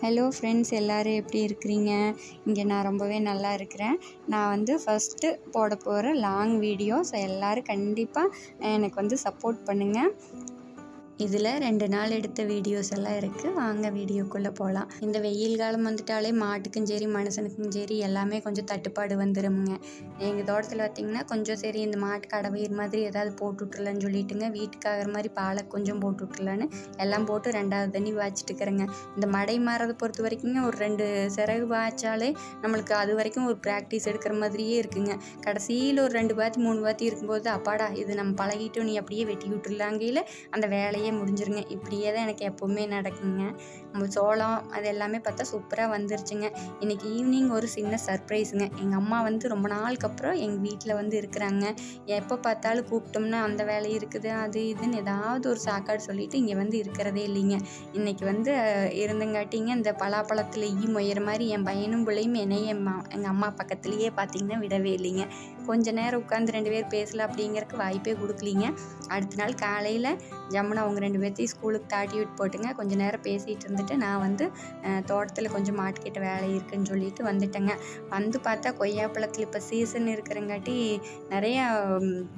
Hello friends, எல்லோரும் எப்படி இருக்கிறீங்க? இங்கே நான் ரொம்பவே நல்லா இருக்கிறேன். நான் வந்து ஃபஸ்ட்டு போட போகிற லாங் வீடியோ. ஸோ எல்லோரும் கண்டிப்பாக எனக்கு வந்து சப்போர்ட் பண்ணுங்கள். இதில் 2 நாள் எடுத்த வீடியோஸ் எல்லாம் இருக்குது. வாங்க வீடியோக்குள்ளே போகலாம். இந்த வெயில் காலம் வந்துட்டாலே மாட்டுக்கும் சரி மனுஷனுக்கும் சரி எல்லாமே கொஞ்சம் தட்டுப்பாடு வந்துடுமுங்க. எங்கள் தோட்டத்தில் பார்த்திங்கன்னா கொஞ்சம் சரி இந்த மாட்டுக்கு அடவயிர் மாதிரி ஏதாவது போட்டு விட்றலான்னு சொல்லிட்டுங்க, வீட்டுக்கு ஆகிற மாதிரி பாலை கொஞ்சம் போட்டு விட்றலான்னு எல்லாம் போட்டு 2வது தண்ணி வாய்ச்சிட்டு இருக்கிறேங்க. இந்த மடை மாறதை பொறுத்த வரைக்குங்க ஒரு 2 சிறகு வாய்ச்சாலே நம்மளுக்கு அது வரைக்கும் ஒரு ப்ராக்டிஸ் எடுக்கிற மாதிரியே இருக்குங்க. கடைசியில் ஒரு 2 பாத்தி 3 பாத்தி இருக்கும்போது அப்பாடா இது நம்ம பழகிட்டோம், நீ அப்படியே வெட்டி விட்டுருலாங்கையில் அந்த வேலையை முடிஞ்சிருங்க. இப்படியே தான் எனக்கு எப்போவுமே நடக்குங்க. நம்ம சோளம் அது எல்லாமே பார்த்தா சூப்பராக வந்துருச்சுங்க. இன்றைக்கி ஈவினிங் ஒரு சின்ன சர்ப்ரைஸுங்க. எங்கள் அம்மா வந்து ரொம்ப நாளுக்கு அப்புறம் எங்கள் வீட்டில் வந்து இருக்கிறாங்க. எப்போ பார்த்தாலும் கூப்பிட்டோம்னா அந்த வேலை இருக்குது அது இதுன்னு ஏதாவது ஒரு சாக்காடு சொல்லிவிட்டு இங்கே வந்து இருக்கிறதே இல்லைங்க. இன்றைக்கி வந்து இருந்தங்காட்டிங்க இந்த பலாப்பழத்தில் ஈ மொய்யிற மாதிரி என் பையனும் பிள்ளையும் என்னையும் எங்கள் அம்மா பக்கத்துலேயே பார்த்திங்கன்னா விடவே இல்லைங்க. கொஞ்சம் நேரம் உட்காந்து 2 பேர் பேசலாம் அப்படிங்கிறதுக்கு வாய்ப்பே கொடுக்கலிங்க. அடுத்த நாள் காலையில் ஜம்முன்னு அவங்க 2 பேர்த்தையும் ஸ்கூலுக்கு தாட்டி விட்டு போட்டுங்க கொஞ்சம் நேரம் பேசிகிட்டு இருந்துட்டு நான் வந்து தோட்டத்தில் கொஞ்சம் மாட்டுக்கிட்ட வேலை இருக்குதுன்னு சொல்லிட்டு வந்துட்டேங்க. வந்து பார்த்தா கொய்யாப்பழத்தில் இப்போ சீசன் இருக்கிறங்காட்டி நிறையா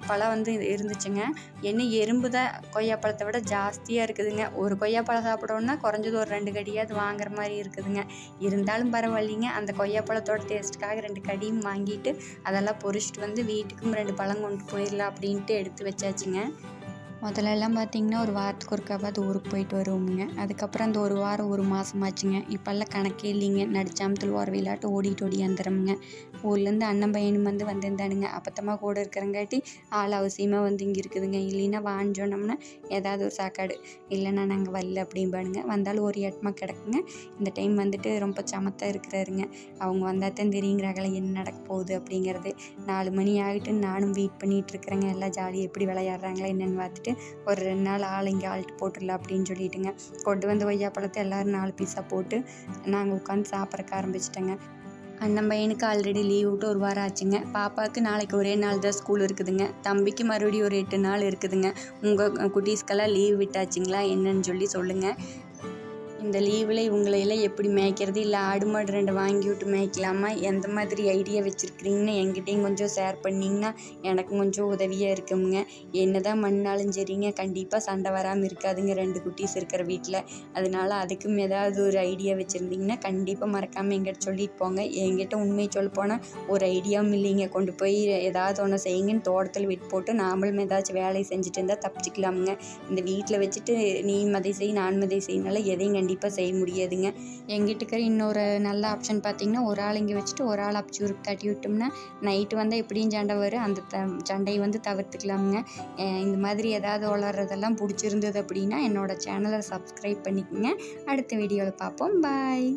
பழம் வந்து இருந்துச்சுங்க. என்ன எறும்பு தான் கொய்யாப்பழத்தை விட ஜாஸ்தியாக இருக்குதுங்க. ஒரு கொய்யாப்பழம் சாப்பிடோன்னா குறைஞ்சது ஒரு 2 கடியாவது வாங்குற மாதிரி இருக்குதுங்க. இருந்தாலும் பரவாயில்லைங்க, அந்த கொய்யாப்பழத்தோட டேஸ்ட்டுக்காக 2 கடியும் வாங்கிட்டு அதெல்லாம் பொரிச்சிட்டு வந்து வீட்டுக்கும் 2 பழம் கொண்டு போயிடலாம் அப்படின்ட்டு எடுத்து வச்சாச்சுங்க. முதல்லலாம் பார்த்திங்கன்னா ஒரு வாரத்துக்கு ஒருக்காவது ஊருக்கு போயிட்டு வருவோமுங்க. அதுக்கப்புறம் அந்த ஒரு வாரம் 1 மாதம் ஆச்சுங்க. இப்போல்லாம் கணக்கே இல்லைங்க. நடிச்சாமத்தில் ஓர விளையாட்டு ஓடிட்டு ஓடியாந்துடுறோமுங்க. ஊர்லேருந்து அண்ணன் பையனும் வந்து வந்திருந்தானுங்க. அப்பத்தம்மா கூட இருக்கிறங்காட்டி ஆள் அவசியமாக வந்து இங்கே இருக்குதுங்க. இல்லைன்னா வான்னு சொன்னோம்னா ஏதாவது ஒரு சாக்காடு இல்லைன்னா நாங்கள் வரல அப்படிம்பானுங்க. வந்தாலும் ஒரு இடமா கிடக்குங்க. இந்த டைம் வந்துட்டு ரொம்ப சமத்தாக இருக்கிறாருங்க. அவங்க வந்தால் தான் தெரியுங்கிறாங்களே என்ன நடக்க போகுது அப்படிங்கிறது. 4 மணி ஆகிட்டுன்னு நானும் வெயிட் பண்ணிகிட்டு இருக்கிறேங்க. எல்லாம் ஜாலியாக எப்படி விளையாடுறாங்களா என்னென்னு பார்த்துட்டு ஒரு 2 நாள் இங்கே ஆள்ட்டு போட்டுடலாம் அப்படின்னு சொல்லிட்டுங்க கொண்டு வந்து கொய்யாப்பழத்தை எல்லோரும் 4 பீஸாக போட்டு நாங்கள் உட்காந்து சாப்பிட்றக்க ஆரம்பிச்சிட்டேங்க. அண்ணன் பையனுக்கு ஆல்ரெடி லீவ் விட்டு 1 வாரம் ஆச்சுங்க. பாப்பாவுக்கு நாளைக்கு ஒரே நாள் தான் ஸ்கூல் இருக்குதுங்க. தம்பிக்கு மறுபடியும் ஒரு 8 நாள் இருக்குதுங்க. உங்கள் குட்டீஸ்க்கெல்லாம் லீவ் விட்டாச்சுங்களா என்னன்னு சொல்லி சொல்லுங்கள். இந்த லீவில் இவங்களையெல்லாம் எப்படி மேய்க்கிறது, இல்லை ஆடு மாடு 2 வாங்கி விட்டு மேய்க்கலாமா, எந்த மாதிரி ஐடியா வச்சுருக்கிறீங்கன்னு என்கிட்டையும் கொஞ்சம் ஷேர் பண்ணிங்கன்னா எனக்கும் கொஞ்சம் உதவியாக இருக்குங்க. என்ன தான் மண்ணாலும் சரிங்க, கண்டிப்பாக சண்டை வராமல் இருக்காதுங்க 2 குட்டீஸ் இருக்கிற வீட்டில். அதனால அதுக்கும் ஏதாவது ஒரு ஐடியா வச்சுருந்தீங்கன்னா கண்டிப்பாக மறக்காமல் எங்கிட்ட சொல்லிட்டு போங்க. என்கிட்ட உண்மையை சொல்ல போனால் ஒரு ஐடியாவும் இல்லைங்க. கொண்டு போய் ஏதாவது ஒன்று செய்யுங்கன்னு தோட்டத்தில் விட்டு போட்டு நாமளும் ஏதாச்சும் வேலையை செஞ்சுட்டு இருந்தால் தப்பிச்சிக்கலாமுங்க. இந்த வீட்டில் வச்சுட்டு நீ மதை செய் நான் மதை செய்யினால எதையும் கண்டிப்பாக செய்ய முடியாதுங்க. எங்கிட்ட இருக்கிற இன்னொரு நல்ல ஆப்ஷன் பார்த்திங்கன்னா, ஒரு ஆள் இங்கே வச்சுட்டு ஒரு ஆள் அப்பச்சி ஊருக்கு தட்டி விட்டோம்னா நைட்டு வந்தால் எப்படியும் சண்டை வரும். அந்த சண்டையை வந்து தவிர்த்துக்கலாமுங்க. இந்த மாதிரி ஏதாவது வளர்றதெல்லாம் பிடிச்சிருந்தது அப்படின்னா என்னோடய சேனலை சப்ஸ்கிரைப் பண்ணிக்கோங்க. அடுத்த வீடியோவில் பார்ப்போம். பாய்.